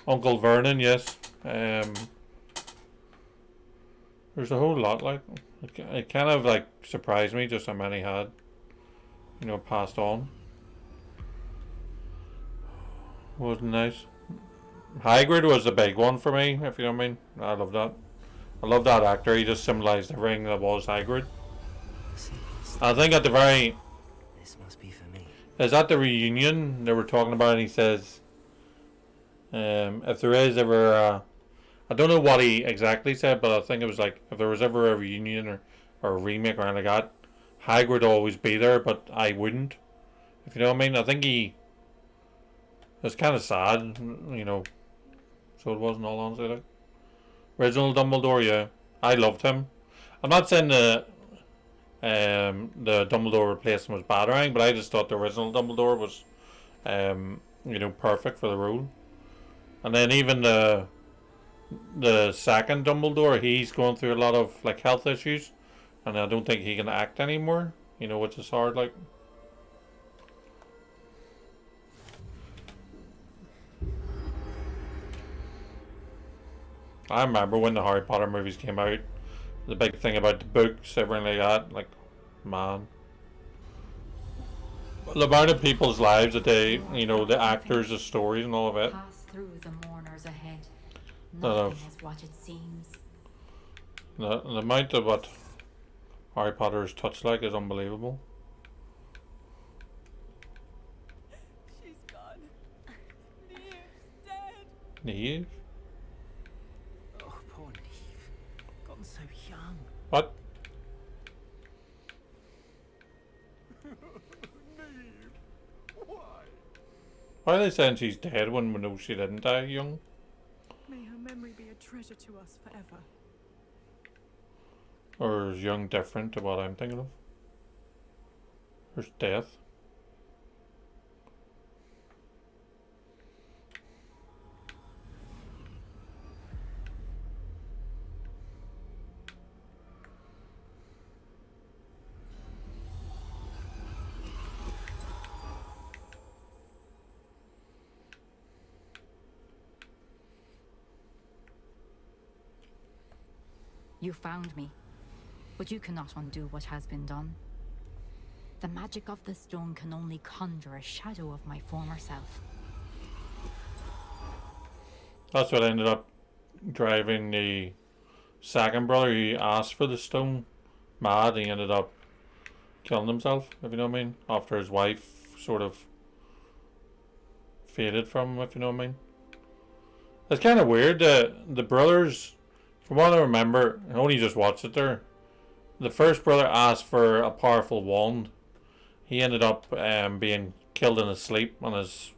Uncle Vernon, yes. There's a whole lot, like, it kind of, like, surprised me just how many had, passed on. Wasn't nice. Hagrid was the big one for me, if you know what I mean. I love that. I love that actor. He just symbolized the ring that was Hagrid. I think at the very... This must be for me. Is that the reunion they were talking about? And he says, if there is ever I don't know what he exactly said, but I think it was like, if there was ever a reunion or a remake or anything like that, Hagrid would always be there, but I wouldn't. If you know what I mean? I think he... It's kind of sad, so it wasn't all honesty, like. Original Dumbledore, yeah. I loved him. I'm not saying the Dumbledore replacement was bad or anything, but I just thought the original Dumbledore was, perfect for the role. And then even the second Dumbledore, he's going through a lot of like health issues, and I don't think he can act anymore. Which is hard. Like, I remember when the Harry Potter movies came out, the big thing about the books, everything like that. Like, man, the amount of people's lives that they, the actors, the stories, and all of it. Pass through the mourners ahead. That Nothing of is what it seems. the amount of what Harry Potter has touched like is unbelievable. She's gone. Neve's dead. Neve? Oh, poor Neve. Gone so young. What? Neve, why? Why are they saying she's dead when we know she didn't die young? May her memory be a treasure to us forever. Or is young different to what I'm thinking of? There's death. You found me, but you cannot undo what has been done. The magic of the stone can only conjure a shadow of my former self. That's what ended up driving the second brother. He asked for the stone mad. He ended up killing himself, if you know what I mean. After his wife sort of faded from him, if you know what I mean. It's kind of weird that the brothers, from what I remember, I only just watched it there. The first brother asked for a powerful wand. He ended up being killed in his sleep, and his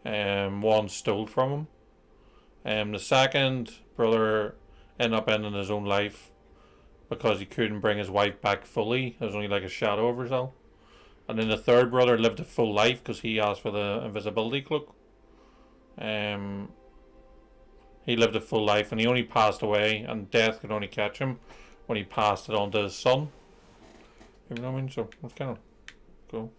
wand stole from him. The second brother ended up ending his own life because he couldn't bring his wife back fully. It was only like a shadow of herself. And then the third brother lived a full life because he asked for the invisibility cloak. He lived a full life, and he only passed away, and death could only catch him when he passed it on to his son. You know what I mean? So it's kind of cool.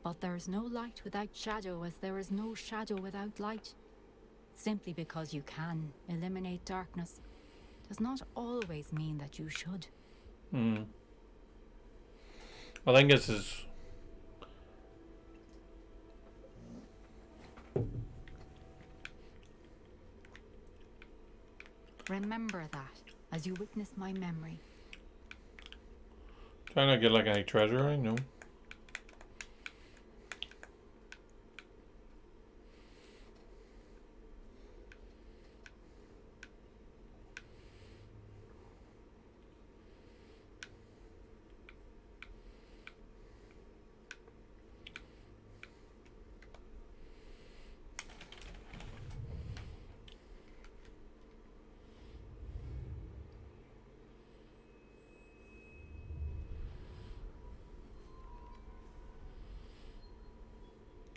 But there is no light without shadow, as there is no shadow without light. Simply because you can eliminate darkness does not always mean that you should. I think this is... Remember that as you witness my memory. Trying to get like any treasure, I know.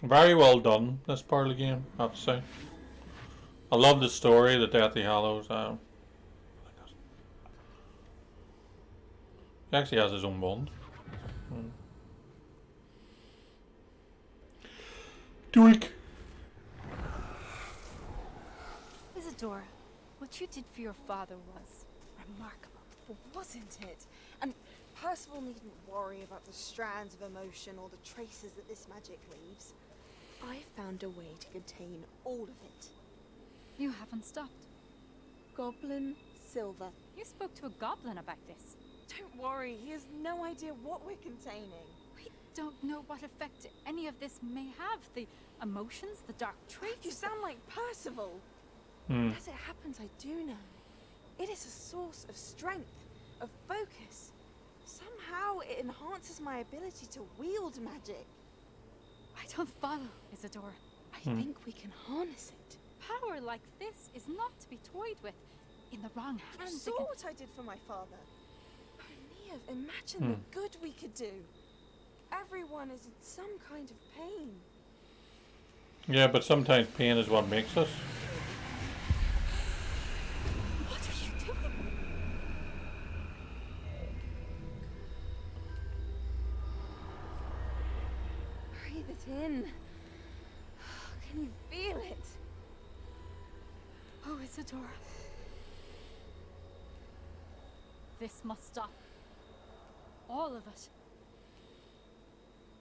Very well done, this part of the game, I have to say. I love the story, the Deathly Hallows. He actually has his own wand. Doink. Isadora, what you did for your father was remarkable. Wasn't it? And Percival needn't worry about the strands of emotion or the traces that this magic leaves. I found a way to contain all of it. You haven't stopped. Goblin Silver. You spoke to a goblin about this. Don't worry, he has no idea what we're containing. We don't know what effect any of this may have. The emotions, the dark traits. You sound like Percival. Hmm. As it happens, I do know. It is a source of strength, of focus. Somehow it enhances my ability to wield magic. I don't follow, Isadora. I think we can harness it. Power like this is not to be toyed with. In the wrong You hands, saw it can... what I did for my father. Oh, Neve, imagine the good we could do. Everyone is in some kind of pain. Yeah, but sometimes pain is what makes us. What are you doing? Breathe it in. Can you feel it? Oh, Isadora. This must stop. All of it.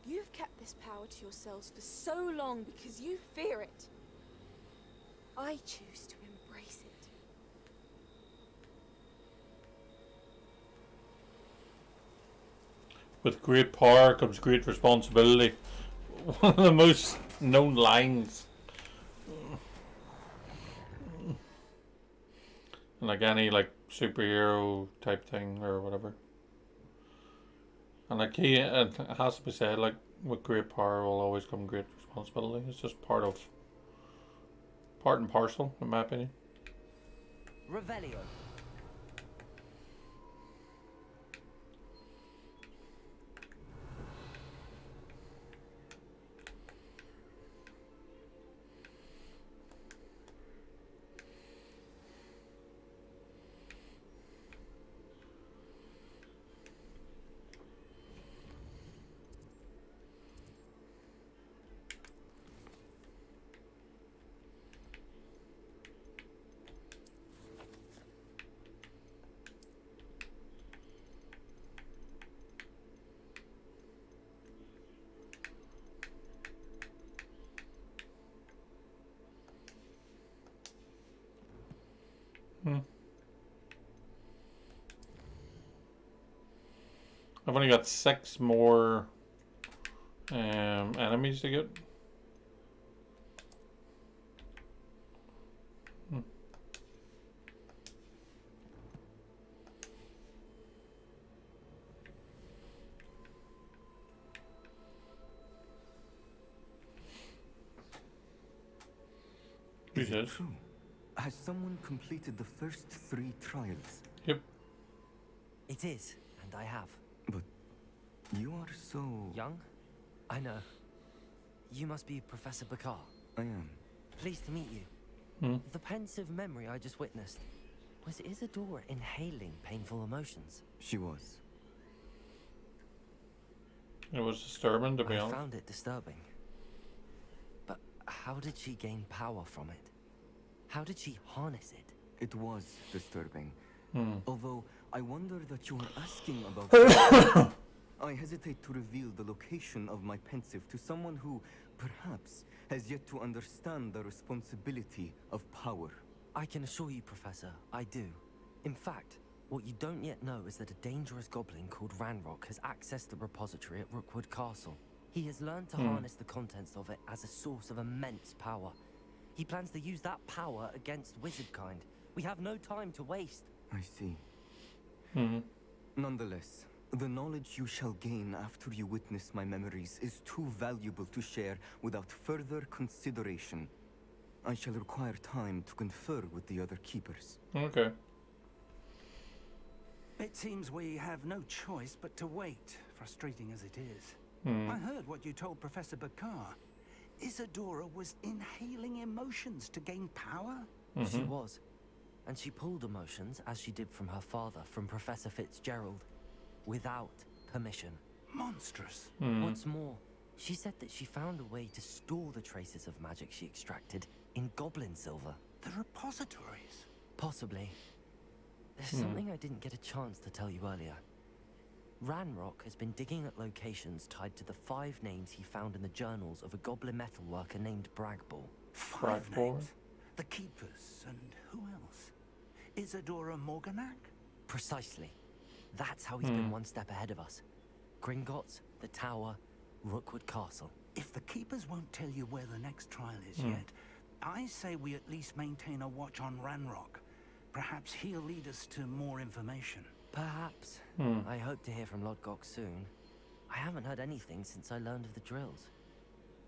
You've kept this power to yourselves for so long because you fear it. I choose to embrace it. With great power comes great responsibility. One of the most known lines. Like any like superhero type thing or whatever. And like it has to be said, like with great power will always come great responsibility. It's just part and parcel, in my opinion. Revelio. I've only got 6 more enemies to get. Is it true? Has someone completed the first 3 trials? Yep. It is, and I have. But you are so... Young? I know. You must be Professor Bakar. I am. Pleased to meet you. The pensive memory I just witnessed. Was Isadora inhaling painful emotions? She was. It was disturbing, to be I honest. found it disturbing. But how did she gain power from it? How did she harness it? It was disturbing. Although, I wonder that you are asking about... I hesitate to reveal the location of my pensive to someone who, perhaps, has yet to understand the responsibility of power. I can assure you, Professor, I do. In fact, what you don't yet know is that a dangerous goblin called Ranrock has accessed the repository at Rookwood Castle. He has learned to harness the contents of it as a source of immense power. He plans to use that power against wizardkind. We have no time to waste. I see. Nonetheless, the knowledge you shall gain after you witness my memories is too valuable to share without further consideration. I shall require time to confer with the other keepers. Okay. It seems we have no choice but to wait, frustrating as it is. I heard what you told Professor Bakar. Isadora was inhaling emotions to gain power? She was. And she pulled emotions, as she did from her father, from Professor Fitzgerald, without permission. Monstrous. What's more, She said that she found a way to store the traces of magic she extracted in goblin silver. The repositories. Possibly. There's something I didn't get a chance to tell you earlier. Ranrock has been digging at locations tied to the 5 names he found in the journals of a goblin metalworker named Bragball. 5 Bragball? names. The Keepers, and who else? Isadora Morganac? Precisely. That's how he's been one step ahead of us. Gringotts, the Tower, Rookwood Castle. If the Keepers won't tell you where the next trial is yet, I say we at least maintain a watch on Ranrock. Perhaps he'll lead us to more information. Perhaps. I hope to hear from Lodgok soon. I haven't heard anything since I learned of the drills.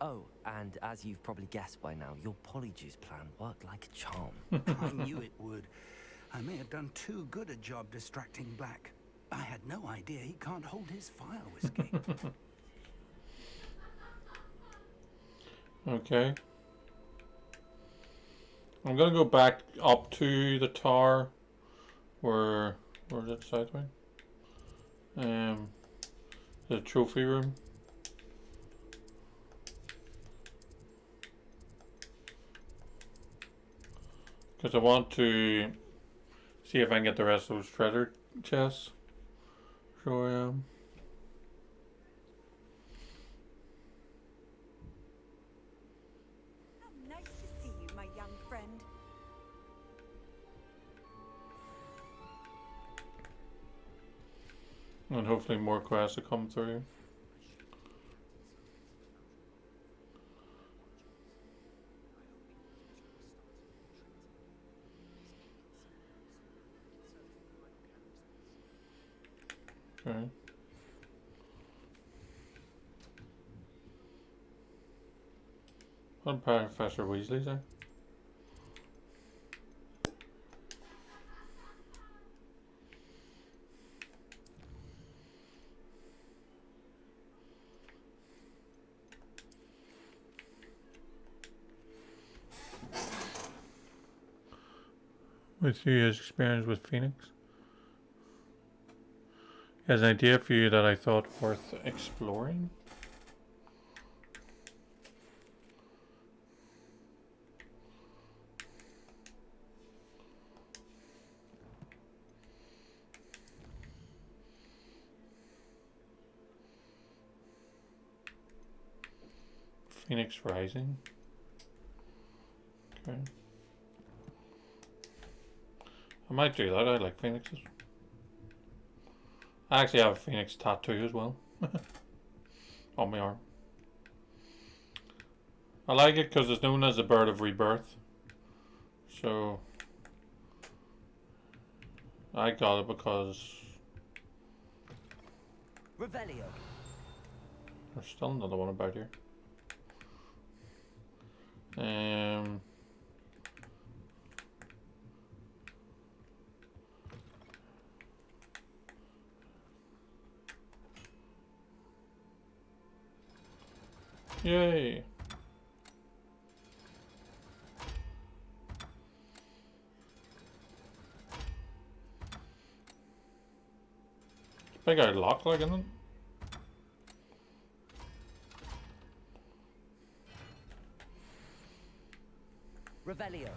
Oh, and as you've probably guessed by now, your Polyjuice plan worked like a charm. I knew it would. I may have done too good a job distracting Black. I had no idea he can't hold his fire whiskey. Okay. I'm gonna go back up to the tower where's it, side way? The trophy room. Because I want to see if I can get the rest of those treasure chests. So I am. How nice to see you, my young friend. And hopefully more quests will come through. Okay. What Professor Weasley's there? With you, his experience with Phoenix. He has an idea for you that I thought worth exploring. Phoenix Rising. Okay. I might do that. I like phoenixes. I actually have a phoenix tattoo as well. On my arm. I like it because it's known as the bird of rebirth. So I got it because Revelio. there's still another one about here. Yay! It's big out lock like, isn't it? Revelio.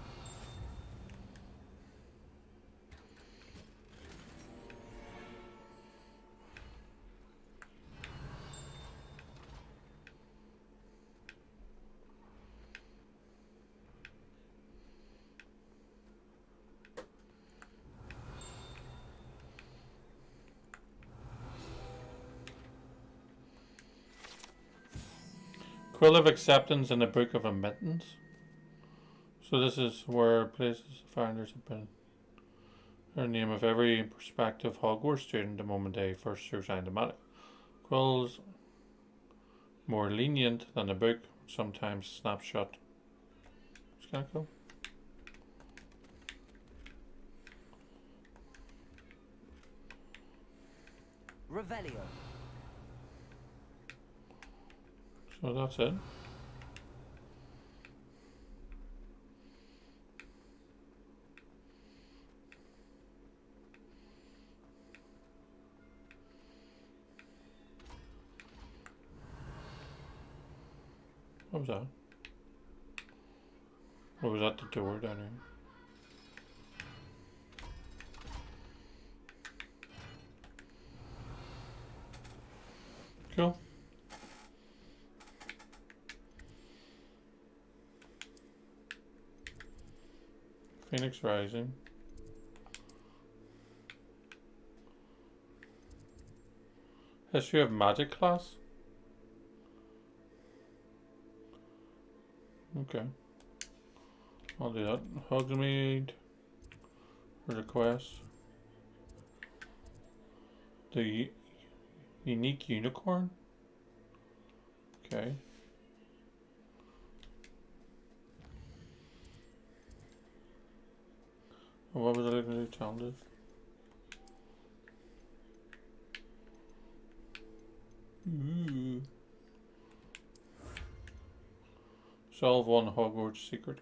Quill of Acceptance and the Book of Admittance. So this is where places the founders have been. The name of every prospective Hogwarts student the moment they first show sign of magic. Quill's more lenient than the book, sometimes snapshot. It's kind of cool. Revelio. So that's it. What was that? Or was that the door down here? Cool. Phoenix Rising. History of Magic class? Okay. I'll do that. Hogsmeade. For the quest. The unique unicorn? Okay. What was I looking to do? Challenges? Ooh. Solve one Hogwarts secret.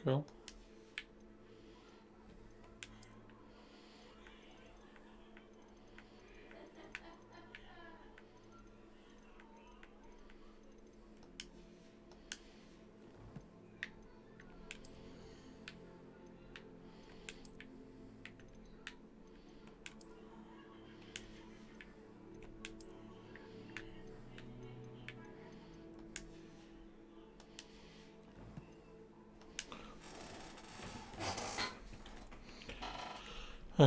Cool.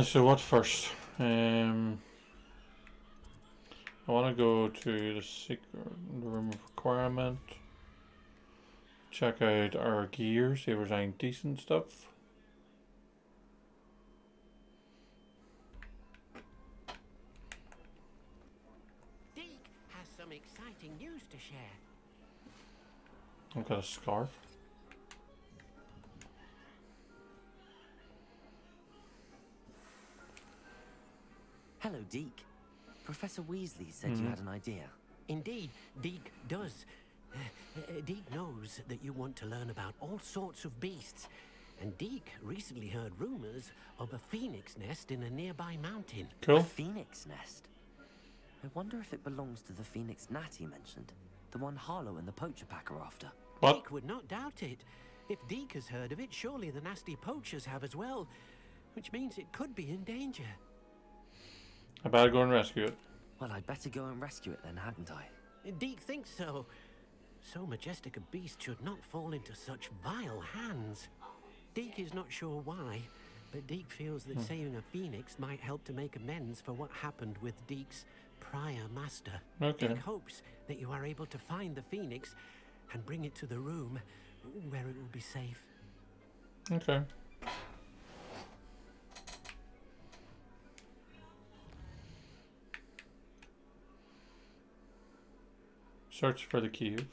So what first? I want to go to the secret room of requirement. Check out our gear, see if there's any decent stuff. Deke has some exciting news to share. I've got a scarf. Hello, Deke. Professor Weasley said you had an idea. Indeed, Deke does. Deke knows that you want to learn about all sorts of beasts. And Deke recently heard rumors of a phoenix nest in a nearby mountain. A Cool. phoenix nest? I wonder if it belongs to the phoenix gnat he mentioned. The one Harlow and the poacher pack are after. What? Deke would not doubt it. If Deke has heard of it, surely the nasty poachers have as well. Which means it could be in danger. I better go and rescue it. Well, I'd better go and rescue it then, hadn't I? Deke thinks so. So majestic a beast should not fall into such vile hands. Deke is not sure why, but Deke feels that saving a phoenix might help to make amends for what happened with Deke's prior master. Okay. Deke hopes that you are able to find the phoenix and bring it to the room where it will be safe. Okay. Search for the cube.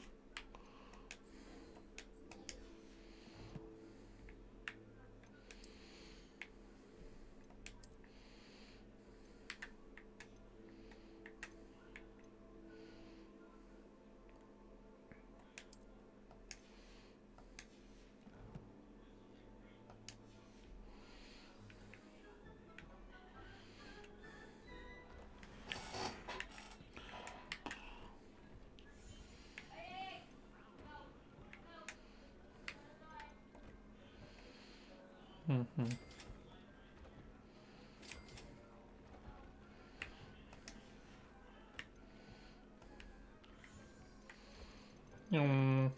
Mm.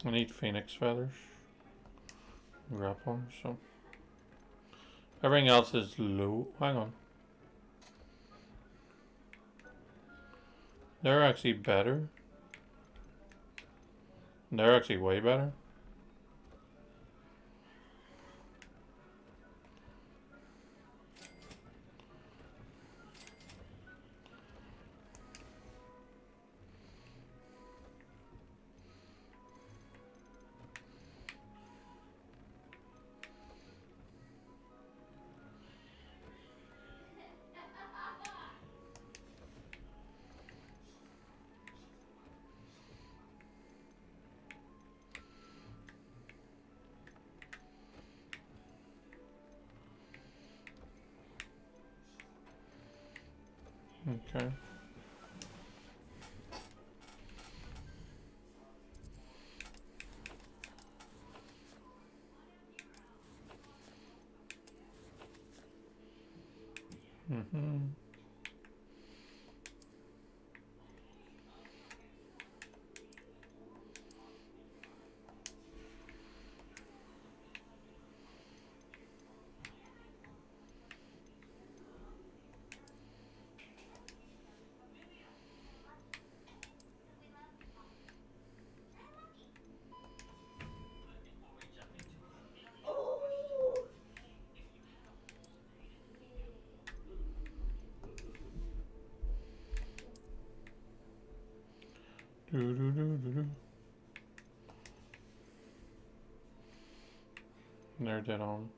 I need phoenix feathers. Grappling, so. Everything else is low. Hang on. They're actually better. They're actually way better. Okay. Mm-hmm. Do-do-do-do-do. They're dead on.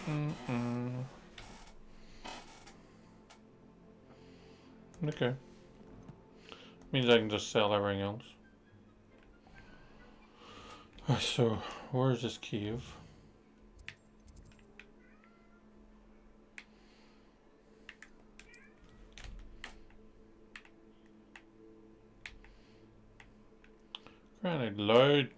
Mm-mm. Okay. Means I can just sell everything else. So, where's this Kiev? Granted, load.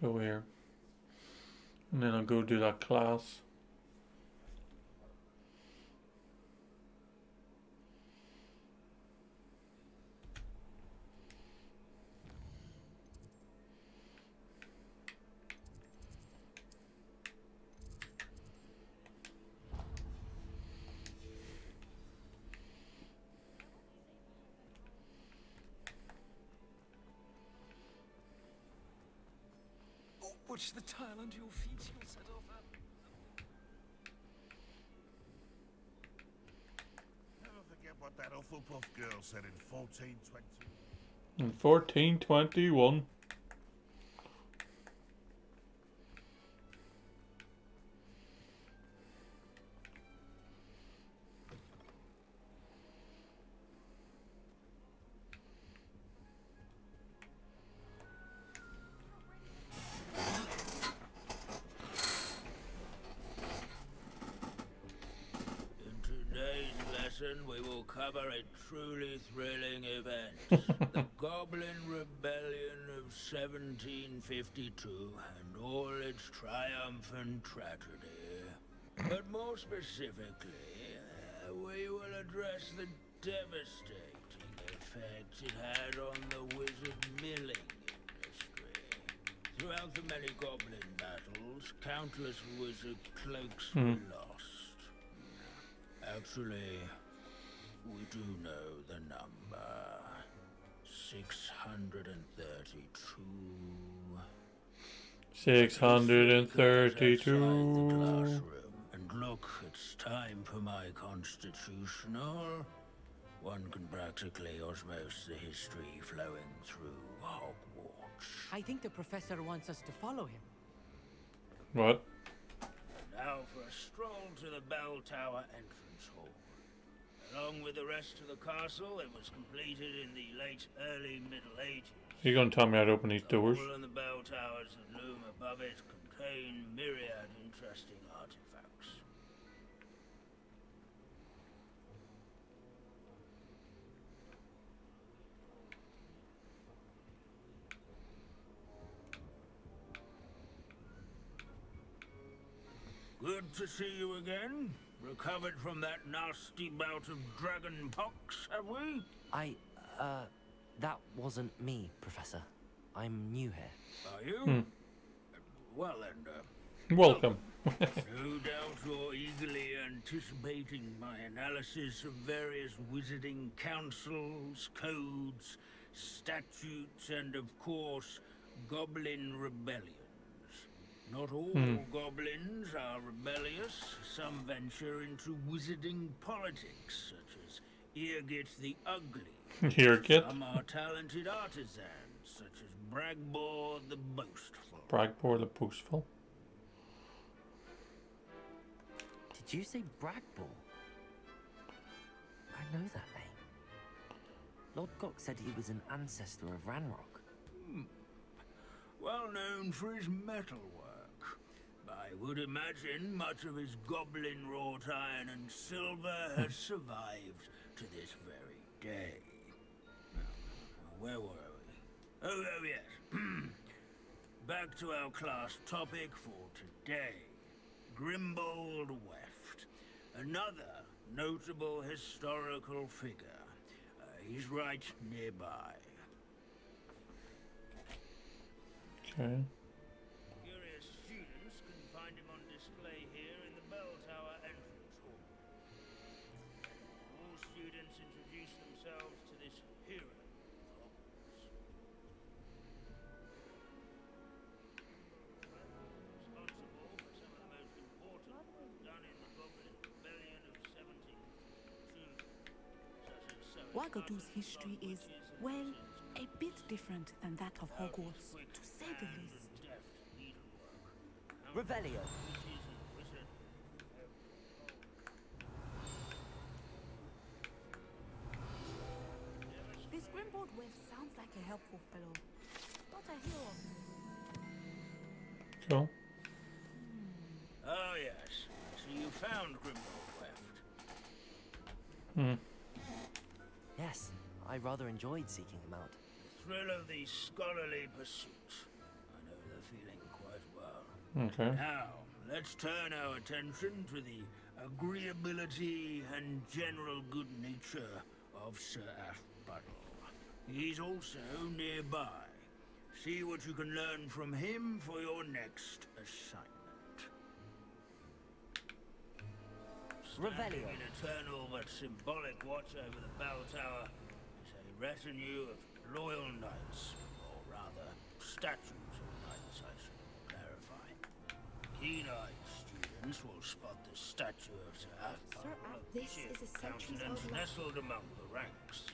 Go here. And then I'll go do that class. Watch the tile under your feet, you'll set off up. Never forget what that Hufflepuff girl said in 1420. In 1421. We will cover a truly thrilling event. The Goblin Rebellion of 1752 and all its triumphant tragedy. But more specifically, we will address the devastating effect it had on the wizard milling industry. Throughout the many goblin battles, countless wizard cloaks were lost. Actually, we do know the number. 632. 632. And look, it's time for my constitutional. One can practically osmose the history flowing through Hogwarts. I think the professor wants us to follow him. What? Now for a stroll to the bell tower entrance hall. Along with the rest of the castle, it was completed in the early Middle Ages. You gonna tell me how to open these doors? The hall and the bell towers that loom above it contain myriad interesting artifacts. Good to see you again. Recovered from that nasty bout of dragon pox, have we? That wasn't me, Professor. I'm new here. Are you? Well then, Welcome. no doubt you're eagerly anticipating my analysis of various wizarding councils, codes, statutes, and of course, goblin rebellions. Not all goblins are rebellious. Some venture into wizarding politics, such as Eargit the Ugly. Eargit? Some are talented artisans, such as Bragbor the Boastful. Bragbor the Boastful? Did you say Bragbor? I know that name. Lord Gok said he was an ancestor of Ranrock. Well known for his metalwork. I would imagine much of his goblin-wrought iron and silver has survived to this very day. Where were we? Oh yes. Back to our class topic for today. Grimbold Weft. Another notable historical figure. He's right nearby. Okay. Curious students can find him on display here in the bell tower entrance hall. All students introduce themselves to this hero of Hogwarts. Responsible for some of the most important work done in the Goblin Rebellion of 1752. Wagadu's history is, well, a bit different than that of Hogwarts, to say the least. Revelio. This Grimbold West sounds like a helpful fellow. Thought I hear of him. Cool. Oh yes, so you found Grimbold Weft. Yes, I rather enjoyed seeking him out. The thrill of the scholarly pursuit. I know the feeling quite well. Okay. Now, let's turn our attention to the agreeability and general good nature of Sir Aphbuttle. He's also nearby. See what you can learn from him for your next assignment. Standing in eternal but symbolic watch over the bell tower is a retinue of loyal knights, or rather, statues of knights, I should clarify. Keen-eyed students will spot the statue of Sir Aphbuttle, This is a centuries countenance old nestled among the ranks.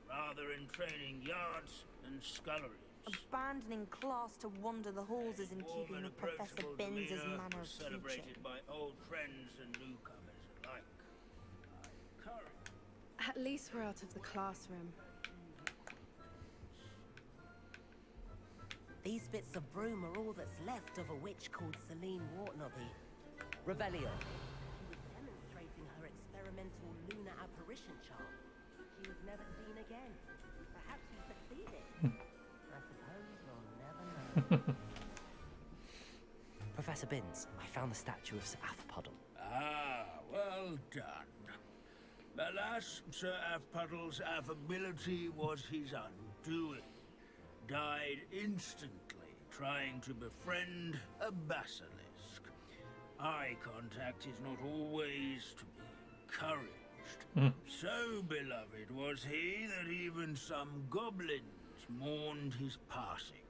Rather in training yards and sculleries. Abandoning class to wander the halls is in keeping with Professor Binns' manner of celebrated teaching. by old friends and newcomers alike. At least we're out of the classroom. These bits of broom are all that's left of a witch called Celine Wartnobby. Revelio. She was demonstrating her experimental lunar apparition charm. She was never seen again. Perhaps she succeeded. I suppose we'll never know. Professor Binns, I found the statue of Sir Aphbuttle. Ah, well done. Alas, Sir Aphbuttle's affability was his undoing. Died instantly trying to befriend a basilisk. Eye contact is not always to be encouraged. So beloved was he that even some goblins mourned his passing.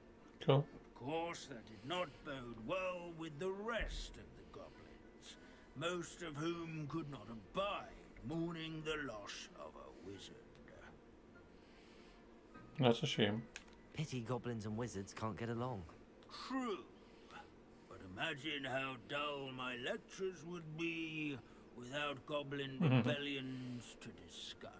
Cool. Of course, that did not bode well with the rest of the goblins, most of whom could not abide mourning the loss of a wizard. That's a shame. Pity goblins and wizards can't get along. True. But imagine how dull my lectures would be without goblin rebellions to discuss.